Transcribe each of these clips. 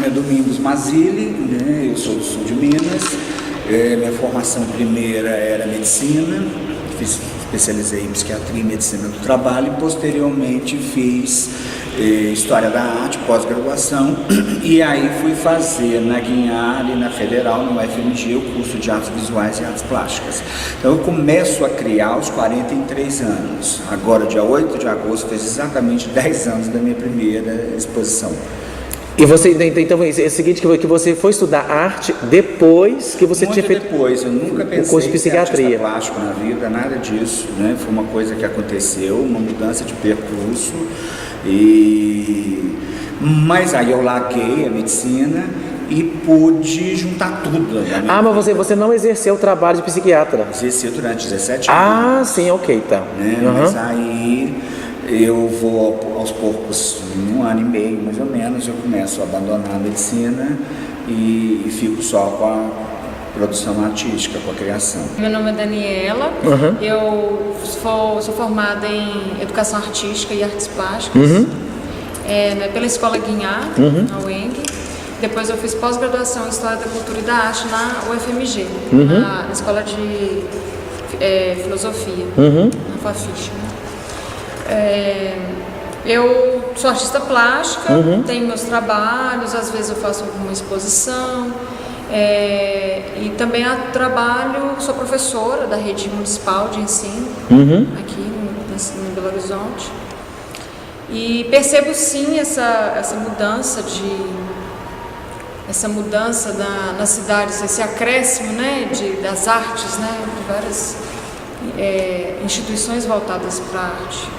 é Domingos Mazili, né? Eu sou do sul de Minas. Minha formação primeira era medicina, especializei em psiquiatria e medicina do trabalho e posteriormente fiz História da Arte, pós-graduação, e aí fui fazer na Guinhar e na Federal, no UFMG, o curso de Artes Visuais e Artes Plásticas. Então eu começo a criar aos 43 anos. Agora, dia 8 de agosto, fez exatamente 10 anos da minha primeira exposição. E você, então, é o seguinte, que você foi estudar arte depois que você tinha feito depois, eu nunca pensei o curso de em ser psiquiatria. artista plástico na vida, nada disso, né? Foi uma coisa que aconteceu, uma mudança de percurso, mas aí eu larguei a medicina e pude juntar tudo. Mas você não exerceu o trabalho de psiquiatra? Exerci durante 17 anos. Sim, ok, tá. Né? Mas aí eu vou aos poucos, em 1 ano e meio mais ou menos, eu começo a abandonar a medicina e fico só com a produção artística, com a criação. Meu nome é Daniela, eu sou formada em Educação Artística e Artes Plásticas, pela Escola Guinhar, na UENG. Depois eu fiz pós-graduação em História da Cultura e da Arte na UFMG, na Escola de Filosofia, na FAFISH. Eu sou artista plástica, tenho meus trabalhos, às vezes eu faço alguma exposição, e também sou professora da rede municipal de ensino aqui no Belo Horizonte, e percebo sim essa mudança nas cidades, esse acréscimo, né, das artes, né, de várias instituições voltadas para a arte.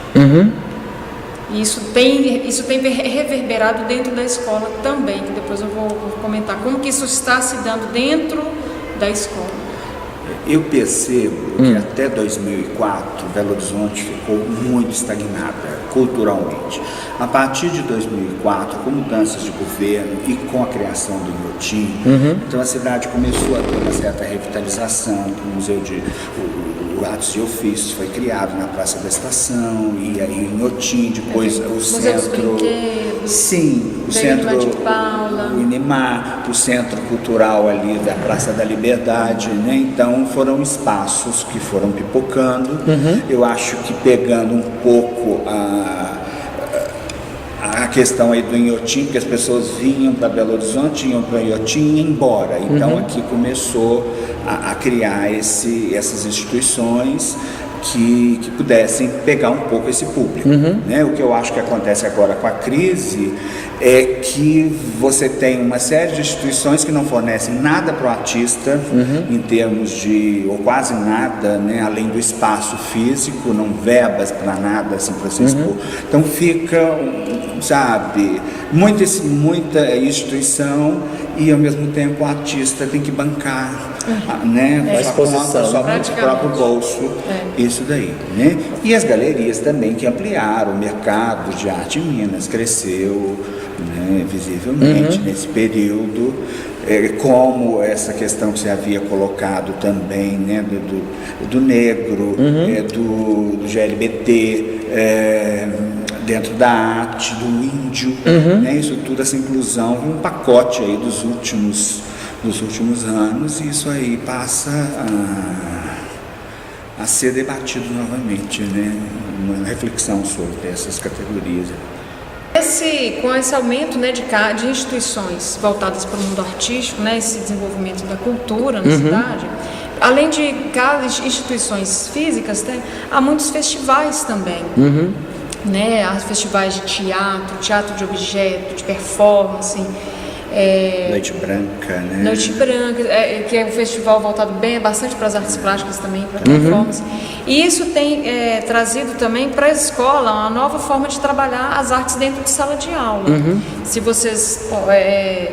E isso tem reverberado dentro da escola também, que depois eu vou comentar como que isso está se dando dentro da escola. Eu percebo que até 2004 Belo Horizonte ficou muito estagnada culturalmente. A partir de 2004, com mudanças de governo e com a criação do Inhotim, então a cidade começou a ter uma certa revitalização. O Museu de Artes e Ofícios foi criado na Praça da Estação, e aí em Inhotim, depois o Museu dos centro... Brinquedos, Sim, o centro, de Paula, o INEMAR, o centro cultural ali da Praça da Liberdade, né? Então foram espaços que foram pipocando. Eu acho que pegando um pouco a questão aí do Inhotim, porque as pessoas vinham para Belo Horizonte, iam para Inhotim e iam embora. Então aqui começou a criar essas instituições que pudessem pegar um pouco esse público. Né? O que eu acho que acontece agora com a crise é que você tem uma série de instituições que não fornecem nada para o artista, em termos ou quase nada, né? Além do espaço físico, não verbas para nada assim, para se expor. Então fica, sabe, muita instituição, e ao mesmo tempo o artista tem que bancar, né? A exposição, só com o próprio bolso, isso daí, né? E as galerias também que ampliaram o mercado de arte em Minas, cresceu, né, visivelmente nesse período, como essa questão que você havia colocado também, né, do negro, do GLBT, dentro da arte, do índio, né, isso tudo, essa inclusão, um pacote aí dos últimos anos, e isso aí passa a ser debatido novamente, né, uma reflexão sobre essas categorias. Com esse aumento, né, de instituições voltadas para o mundo artístico, né, esse desenvolvimento da cultura na cidade, além de instituições físicas, há muitos festivais também. Né, há festivais de teatro de objeto, de performance. Noite Branca, né? Noite Branca, que é um festival voltado bastante para as artes plásticas também, para performance. E isso tem trazido também para a escola uma nova forma de trabalhar as artes dentro de sala de aula. Se vocês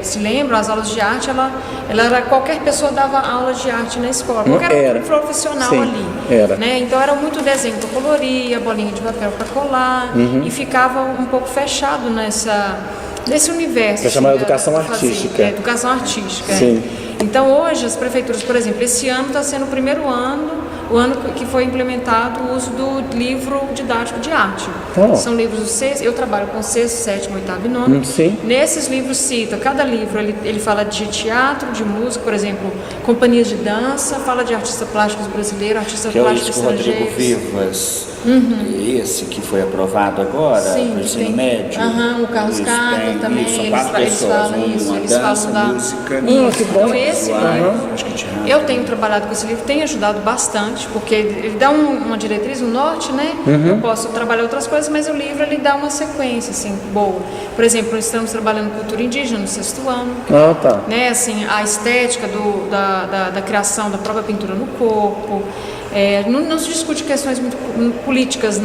se lembram, as aulas de arte, ela era, qualquer pessoa dava aula de arte na escola, qualquer profissional ali. Né? Então era muito desenho que eu coloria, bolinha de papel para colar, e ficava um pouco fechado nesse universo. Que é chamada educação artística. Educação artística. Sim. Então hoje as prefeituras, por exemplo, esse ano está sendo o primeiro ano o ano que foi implementado o uso do livro didático de arte. São livros do sexto, eu trabalho com sexto, sétimo, oitavo e nono. Sim. Nesses livros cita, cada livro ele fala de teatro, de música, por exemplo, companhias de dança, fala de artistas plásticos brasileiros, artistas plásticos estrangeiros. Rodrigo Vivas, esse que foi aprovado agora, no ensino médio. O Carlos Carter também, são 4 pessoas, eles falam da música, que bom. Então esse livro, eu tenho trabalhado com esse livro, tem ajudado bastante, porque ele dá uma diretriz, um norte, né? Eu posso trabalhar outras coisas, mas o livro ele dá uma sequência, assim, boa. Por exemplo, nós estamos trabalhando cultura indígena no 6º ano. Né? Assim, a estética da criação da própria pintura no corpo. Não se discute questões muito políticas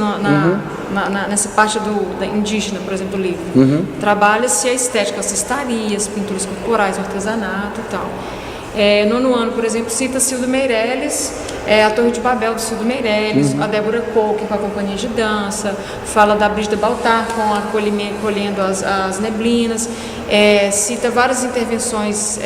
nessa parte da indígena, por exemplo, do livro. Trabalha-se a estética, as cestarias, pinturas corporais, artesanato e tal. Nono ano, por exemplo, cita Cildo Meirelles, a Torre de Babel do Cildo Meirelles, a Débora Coque com a companhia de dança, fala da Brígida Baltar com a colhendo as neblinas, cita várias intervenções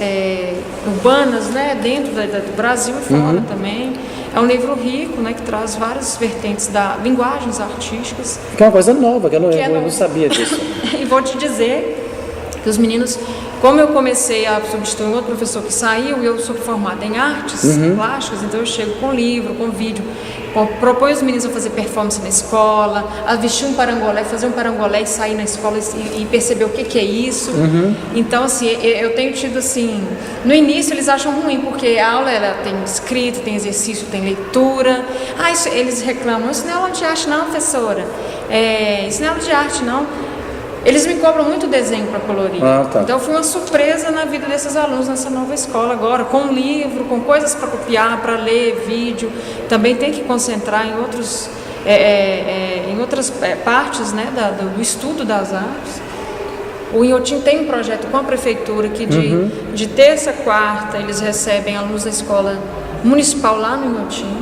urbanas, né, dentro do Brasil e fora também. É um livro rico, né, que traz várias vertentes da linguagens artísticas. Que é uma coisa nova, que eu não sabia disso. E vou te dizer que os meninos, como eu comecei a substituir um outro professor que saiu, e eu sou formada em artes plásticas, então eu chego com livro, com vídeo, proponho os meninos a fazer performance na escola, a vestir um parangolé, fazer um parangolé e sair na escola e perceber o que é isso. Então, assim, eu tenho tido, assim, no início eles acham ruim, porque a aula ela tem escrita, tem exercício, tem leitura. Eles reclamam, isso não é aula de arte não, professora, isso não é aula de arte não. Eles me cobram muito desenho para colorir. Então foi uma surpresa na vida desses alunos nessa nova escola agora, com um livro, com coisas para copiar, para ler, vídeo. Também tem que concentrar em outras partes, né, do estudo das artes. O Inhotim tem um projeto com a prefeitura que de terça a quarta eles recebem alunos da escola municipal lá no Inhotim.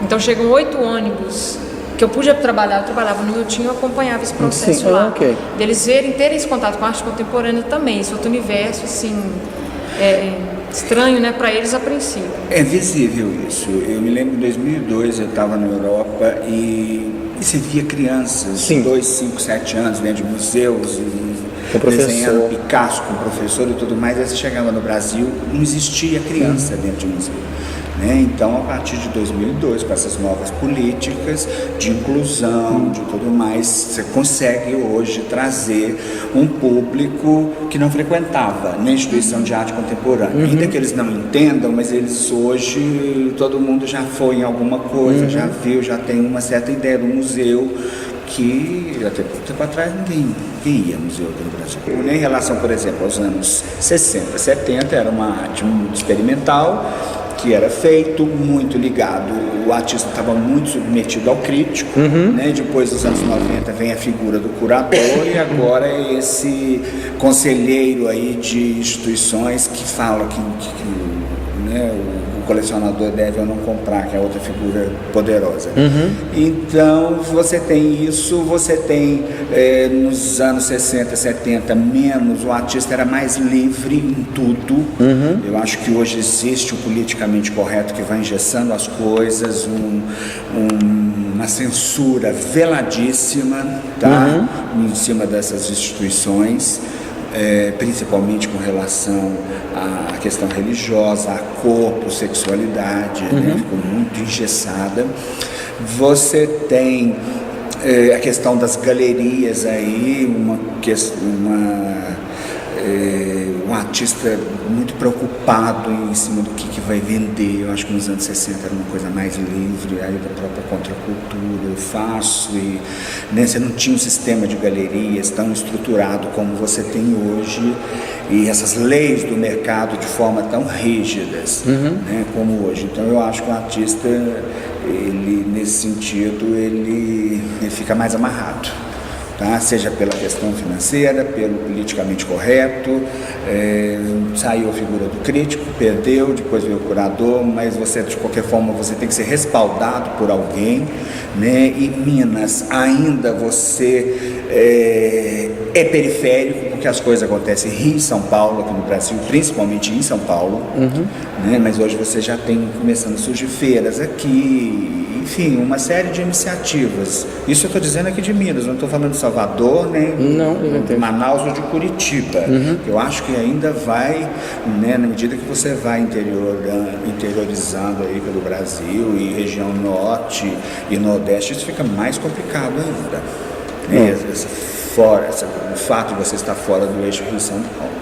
Então chegam 8 ônibus. Que eu podia trabalhar, eu trabalhava no Inhotim, eu acompanhava esse processo lá. Deles terem esse contato com a arte contemporânea também, esse outro universo, assim, estranho, né, para eles a princípio. É visível isso. Eu me lembro em 2002, eu estava na Europa e você via crianças, 2, 5, 7 anos, dentro de museus, desenhando Picasso com professor e tudo mais. Aí você chegava no Brasil, não existia criança dentro de museu. Então, a partir de 2002, com essas novas políticas de inclusão, de tudo mais, você consegue hoje trazer um público que não frequentava nem instituição de arte contemporânea. Ainda que eles não entendam, mas eles hoje, todo mundo já foi em alguma coisa, já viu, já tem uma certa ideia do museu, que até pouco tempo atrás ninguém ia ao museu do Brasil. Em relação, por exemplo, aos anos 60, 70, era uma arte muito experimental, que era feito, muito ligado, o artista estava muito submetido ao crítico, né? Depois dos anos 90 vem a figura do curador e agora é esse conselheiro aí de instituições que fala que né, o colecionador deve ou não comprar, que é outra figura poderosa. Então você tem isso, você tem nos anos 60, 70 menos, o artista era mais livre em tudo. Eu acho que hoje existe o politicamente correto que vai engessando as coisas, uma censura veladíssima, tá? Em cima dessas instituições. Principalmente com relação à questão religiosa, a corpo, sexualidade, né? Ficou muito engessada. Você tem a questão das galerias aí, um artista muito preocupado em cima do que vai vender. Eu acho que nos anos 60 era uma coisa mais livre, aí da própria contracultura, eu faço, e né, você não tinha um sistema de galerias tão estruturado como você tem hoje, e essas leis do mercado de forma tão rígidas, né, como hoje. Então eu acho que o artista, ele, nesse sentido, ele fica mais amarrado. Tá? Seja pela questão financeira, pelo politicamente correto, saiu a figura do crítico, perdeu, depois veio o curador, mas você, de qualquer forma, você tem que ser respaldado por alguém, né? Em Minas ainda você é periférico, que as coisas acontecem Rio e São Paulo, aqui no Brasil, principalmente em São Paulo, né? Mas hoje você já tem começando a surgir feiras aqui, enfim, uma série de iniciativas. Isso eu estou dizendo aqui de Minas, não estou falando de Salvador, nem de Manaus ou de Curitiba. Eu acho que ainda vai, né, na medida que você vai interiorizando aí pelo Brasil e região norte e nordeste, isso fica mais complicado ainda. Né? O fato de você estar fora do eixo Rio-São Paulo.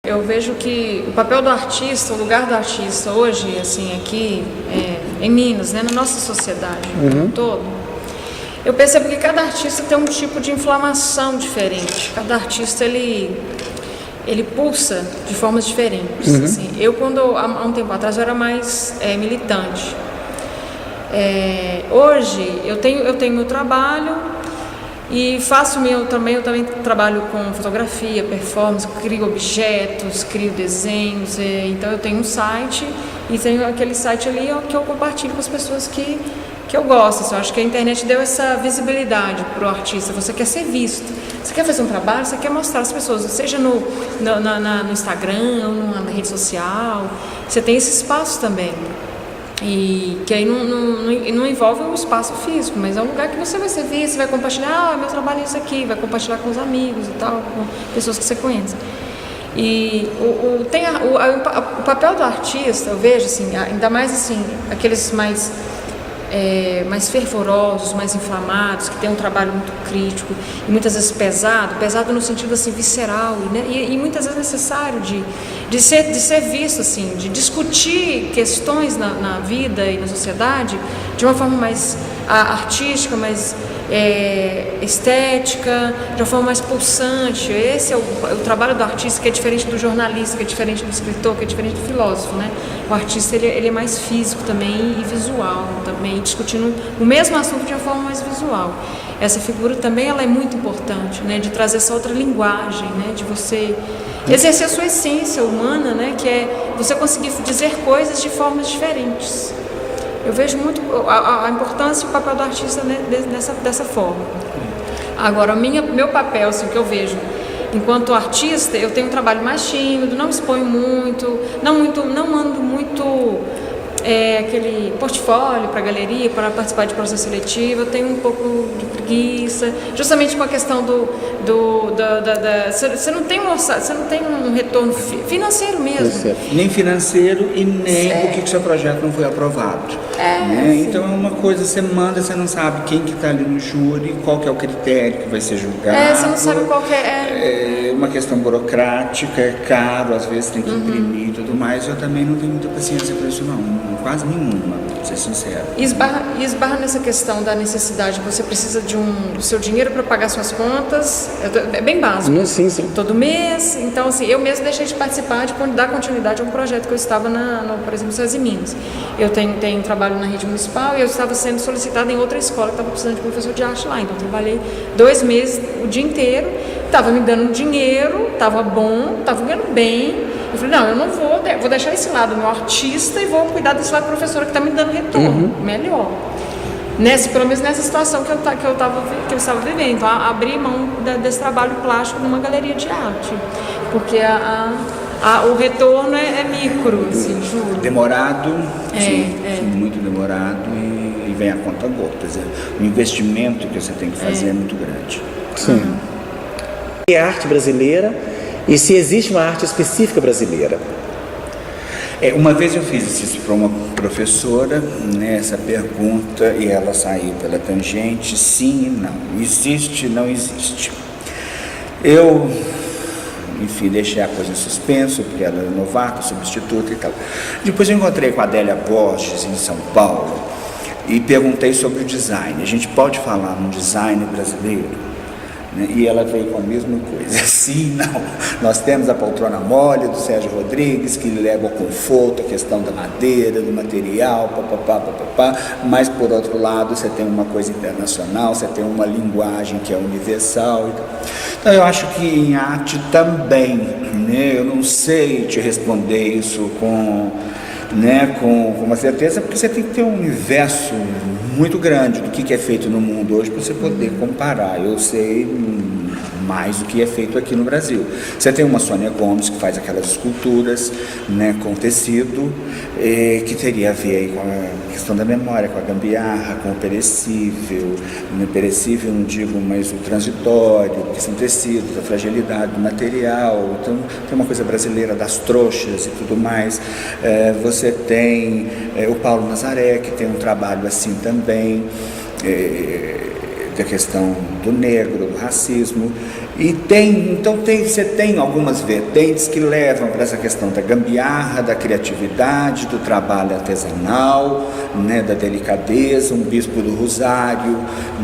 Eu vejo que o papel do artista, o lugar do artista hoje, assim, aqui em Minas, né, na nossa sociedade como um todo, eu percebo que cada artista tem um tipo de inflamação diferente. Cada artista, ele pulsa de formas diferentes. Assim. Eu, há um tempo atrás, eu era mais militante. Hoje, eu tenho meu trabalho e eu também trabalho com fotografia, performance, crio objetos, crio desenhos. Então, eu tenho um site e tenho aquele site ali que eu compartilho com as pessoas que eu gosto. Assim, eu acho que a internet deu essa visibilidade para o artista. Você quer ser visto, você quer fazer um trabalho, você quer mostrar às pessoas, seja no Instagram ou na rede social. Você tem esse espaço também. E que aí não envolve um espaço físico, mas é um lugar que você vai ser visto, você vai compartilhar, meu trabalho é isso aqui, vai compartilhar com os amigos e tal, com pessoas que você conhece. E o papel do artista, eu vejo assim, ainda mais assim, aqueles mais fervorosos, mais inflamados, que tem um trabalho muito crítico e muitas vezes pesado no sentido assim visceral, né? E muitas vezes necessário de ser visto assim, de discutir questões na vida e na sociedade de uma forma mais artística, mais estética, de uma forma mais pulsante. Esse é o trabalho do artista, que é diferente do jornalista, que é diferente do escritor, que é diferente do filósofo, né? O artista ele é mais físico também e visual, também discutindo o mesmo assunto de uma forma mais visual. Essa figura também ela é muito importante, né? De trazer essa outra linguagem, né? De você exercer a sua essência humana, né? Que é você conseguir dizer coisas de formas diferentes. Eu vejo muito a importância e o papel do artista, né, dessa forma. Agora, meu papel, assim, que eu vejo enquanto artista, eu tenho um trabalho mais tímido, não exponho muito, não mando muito aquele portfólio para a galeria, para participar de processo seletivo. Eu tenho um pouco de preguiça, justamente com a questão você não tem um retorno financeiro mesmo. Nem financeiro e nem porque o seu projeto não foi aprovado. Né? Então é uma coisa, você manda, você não sabe quem que está ali no júri, qual que é o critério que vai ser julgado. Você não sabe qual que é uma questão burocrática, é caro, às vezes tem que imprimir e tudo mais. Eu também não tenho muita paciência para isso não, quase nenhuma, pra ser sincero. E esbarra nessa questão da necessidade, você precisa do seu dinheiro para pagar suas contas, é bem básico. Sim. Todo mês, então assim, eu mesmo deixei de participar, de dar continuidade a um projeto que eu estava por exemplo, no SESI Minas. Eu tenho trabalho na rede municipal e eu estava sendo solicitada em outra escola que estava precisando de professor de arte lá, então eu trabalhei 2 meses, o dia inteiro, estava me dando dinheiro, estava bom, estava ganhando bem. Eu falei, não, eu não vou deixar esse lado meu artista e vou cuidar desse lado professora que está me dando retorno, melhor. Pelo menos nessa situação que eu estava vivendo. Então, abrir mão desse trabalho plástico numa galeria de arte, porque o retorno é micro, assim, juro. Demorado, sim, muito demorado e vem a conta gotas. O investimento que você tem que fazer é muito grande. Sim. E a arte brasileira, e se existe uma arte específica brasileira? Uma vez eu fiz isso para uma professora, né, essa pergunta, e ela saiu pela tangente, sim e não. Existe, não existe. Eu, enfim, deixei a coisa em suspenso, porque ela era novata, substituta e tal. Depois eu encontrei com a Adélia Borges, em São Paulo, e perguntei sobre o design. A gente pode falar no design brasileiro? E ela veio com a mesma coisa, sim, não. Nós temos a poltrona mole do Sérgio Rodrigues, que leva ao conforto, a questão da madeira, do material, mas por outro lado você tem uma coisa internacional, você tem uma linguagem que é universal. Então eu acho que em arte também, né? Eu não sei te responder isso com né, com uma certeza, porque você tem que ter um universo muito grande do que é feito no mundo hoje para você poder comparar. Eu sei mais do que é feito aqui no Brasil. Você tem uma Sônia Gomes que faz aquelas esculturas, né, com tecido, que teria a ver aí com a questão da memória, com a gambiarra, com o perecível, não digo, mas o transitório, que são tecidos, a fragilidade do material. Então tem uma coisa brasileira das trouxas e tudo mais. Você tem o Paulo Nazaré, que tem um trabalho assim também, da questão do negro, do racismo, e você tem algumas vertentes que levam para essa questão da gambiarra, da criatividade, do trabalho artesanal, né, da delicadeza, um Bispo do Rosário,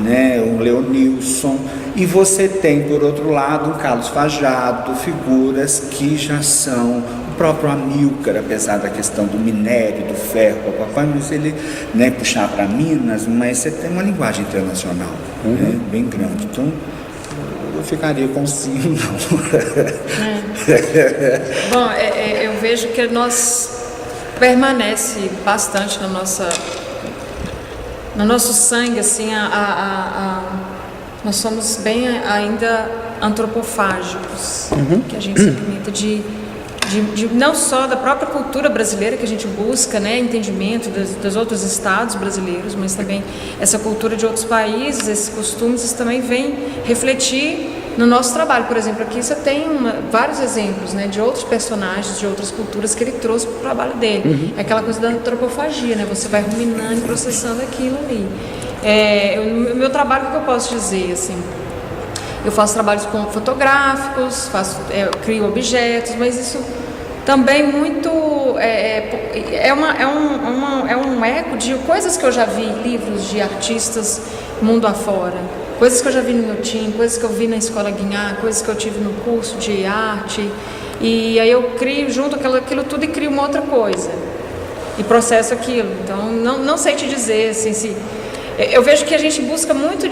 né, um Leonilson, e você tem, por outro lado, um Carlos Fajado, figuras que já são o próprio Amílcar, apesar da questão do minério, do ferro, mas ele, né, puxar para Minas, mas você tem uma linguagem internacional, né, bem grande. Então, eu ficaria com sim, não. Bom, eu vejo que permanece bastante no nosso sangue, assim, nós somos bem ainda antropofágicos, que a gente se alimenta de não só da própria cultura brasileira que a gente busca, né, entendimento dos outros estados brasileiros, mas também essa cultura de outros países, esses costumes, isso também vem refletir no nosso trabalho. Por exemplo, aqui você tem vários exemplos, né, de outros personagens de outras culturas que ele trouxe para o trabalho dele. É aquela coisa da antropofagia, né, você vai ruminando e processando aquilo ali. O meu trabalho, o que eu posso dizer, assim, eu faço trabalhos fotográficos, crio objetos, mas isso também muito é um eco de coisas que eu já vi, livros de artistas mundo afora, coisas que eu já vi no Inhotim, coisas que eu vi na Escola Guinhar, coisas que eu tive no curso de arte, e aí eu crio junto aquilo tudo e crio uma outra coisa e processo aquilo. Então não sei te dizer assim, se eu vejo que a gente busca muito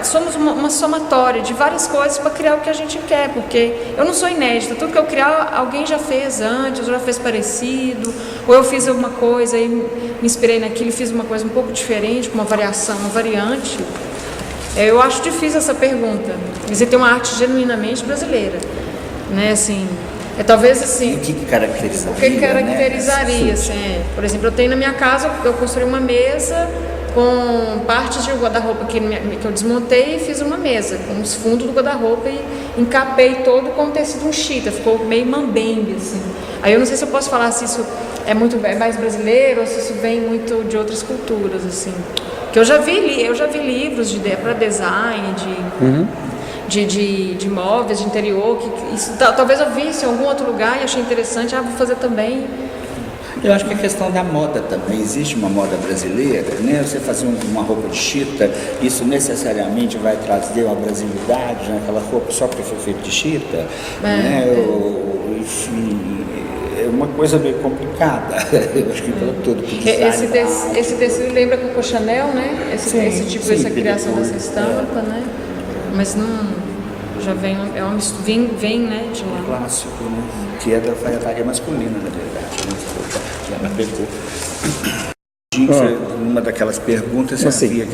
somos uma somatória de várias coisas para criar o que a gente quer, porque eu não sou inédita, tudo que eu criar alguém já fez antes, ou já fez parecido, ou eu fiz alguma coisa e me inspirei naquilo e fiz uma coisa um pouco diferente, com uma variação, uma variante. Eu acho difícil essa pergunta, dizer ter uma arte genuinamente brasileira, né, assim, talvez assim... O que caracterizaria? O que caracterizaria, né? Assim, por exemplo, eu tenho na minha casa, eu construí uma mesa com partes de guarda-roupa que eu desmontei e fiz uma mesa, com os fundos do guarda-roupa e encapei todo com tecido um chita, ficou meio mambembe, assim. Aí eu não sei se eu posso falar se isso é mais brasileiro ou se isso vem muito de outras culturas, assim. Que eu já vi livros de ideia para design, de móveis, de interior, que isso, talvez eu visse em algum outro lugar e achei interessante, vou fazer também. Eu acho que a questão da moda também, existe uma moda brasileira, né? Você fazer uma roupa de chita, isso necessariamente vai trazer uma brasilidade naquela roupa só porque foi feito de chita, né? Enfim, é uma coisa meio complicada. Eu acho que para todo esse tecido lembra Coco Chanel, né? Essa criação dessa estampa, né? Mas não... já vem, vem, né, de lá. Clássico, né? Que é da alfaiataria masculina, na verdade, né? Que ela pegou. Uma daquelas perguntas, você havia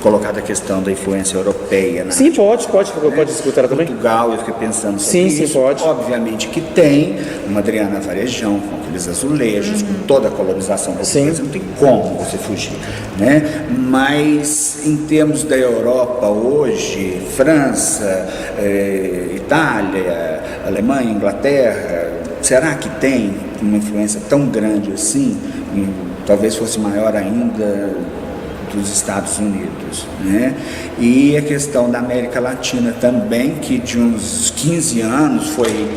colocado a questão da influência europeia, né? Sim, pode escutar também. Portugal, eu fiquei pensando sobre isso. Sim, pode. Obviamente que tem uma Adriana Varejão, com aqueles azulejos, com toda a colonização portuguesa, não tem como você fugir, né? Mas em termos da Europa hoje, França, Itália, Alemanha, Inglaterra, será que tem uma influência tão grande assim? Talvez fosse maior ainda dos Estados Unidos, né? E a questão da América Latina também, que de uns 15 anos foi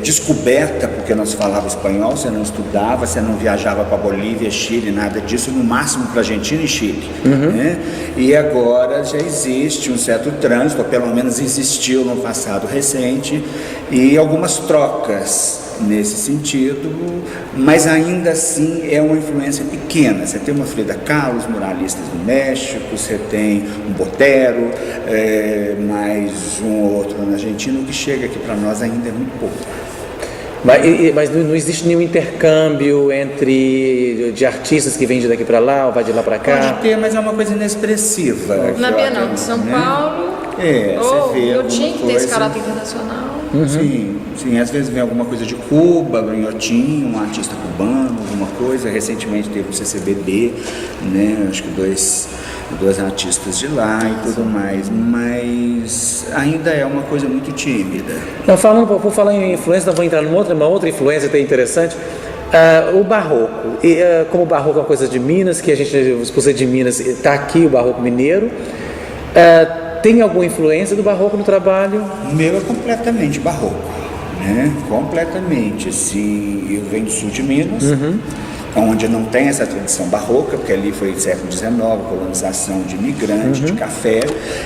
descoberta, porque não se falava espanhol, você não estudava, você não viajava para Bolívia, Chile, nada disso, no máximo para Argentina e Chile, né? E agora já existe um certo trânsito, ou pelo menos existiu no passado recente, e algumas trocas nesse sentido, mas ainda assim é uma influência pequena. Você tem uma Frida Kahlo, muralistas do México, você tem um Botero, mais um ou outro na Argentina. O que chega aqui para nós ainda é muito pouco. Mas não existe nenhum intercâmbio de artistas que vêm de daqui para lá ou vai de lá para cá? Pode ter, mas é uma coisa inexpressiva. Na Bienal de São Paulo, você vê eu tinha que ter esse coisa. caráter internacional. Sim, às vezes vem alguma coisa de Cuba, Granhotinho, um artista cubano, alguma coisa. Recentemente teve o CCBB, né? Acho que dois artistas de lá e tudo mais, mas ainda é uma coisa muito tímida. Não, por falar em influência, nós vamos entrar numa outra influência até interessante. O barroco, como o barroco é uma coisa de Minas, que a gente, você de Minas, está aqui o barroco mineiro, tem alguma influência do barroco no trabalho? O meu é completamente barroco, né? Completamente, assim, eu venho do sul de Minas, onde não tem essa tradição barroca, porque ali foi século XIX, colonização de imigrante, de café.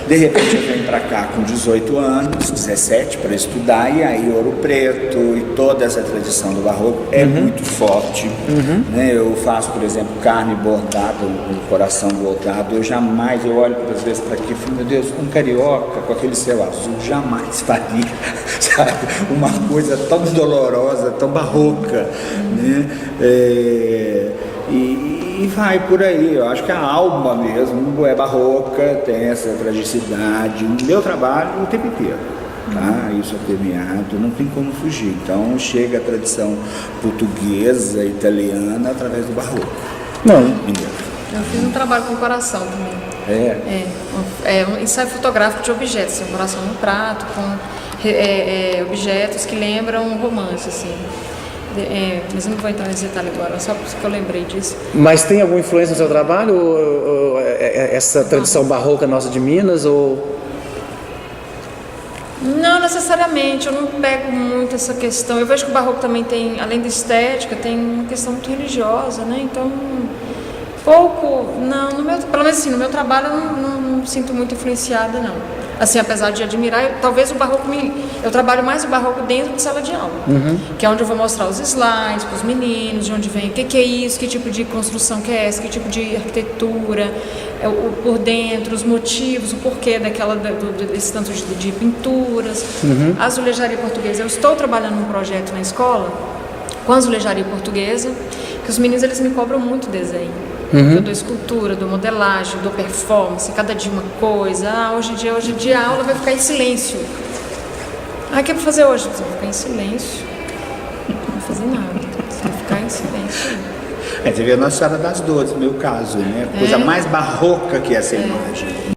De repente eu venho para cá com 18 anos, 17, para estudar, e aí Ouro Preto e toda essa tradição do barroco é muito forte. Né? Eu faço, por exemplo, carne bordada, o coração bordado, eu olho às vezes para aqui e falo, meu Deus, um carioca com aquele céu azul jamais faria, sabe? Uma coisa tão dolorosa, tão barroca, né? E vai por aí, eu acho que a alma mesmo é barroca, tem essa tragicidade. O meu trabalho o tempo inteiro, tá? Isso é premiado, não tem como fugir. Então chega a tradição portuguesa, italiana através do barroco. Não. Eu fiz um trabalho com coração também. Um ensaio fotográfico de objetos, um coração no prato, com objetos que lembram um romance, assim. Mas não vou entrar nesse detalhe agora, só porque eu lembrei disso. Mas tem alguma influência no seu trabalho? Ou essa tradição barroca nossa de Minas? Ou... Não necessariamente, eu não pego muito essa questão. Eu vejo que o barroco também tem, além da estética, tem uma questão muito religiosa, né? Então, pelo menos assim, no meu trabalho eu não sinto muito influenciada, não. Assim, apesar de admirar, talvez o barroco eu trabalho mais o barroco dentro de sala de aula, que é onde eu vou mostrar os slides para os meninos, de onde vem, o que é isso, que tipo de construção que é essa, que tipo de arquitetura, por dentro, os motivos, o porquê desse tanto de pinturas. A azulejaria portuguesa, eu estou trabalhando num projeto na escola com a azulejaria portuguesa, que os meninos eles me cobram muito desenho. Eu dou escultura, dou modelagem, dou performance, cada dia uma coisa. Hoje em dia a aula vai ficar em silêncio. O que é para fazer hoje? Você vai ficar em silêncio. Não vou fazer nada. Você vai ficar em silêncio. Você vê a Nossa Senhora das Dores, no meu caso, né? Coisa mais barroca que essa imagem.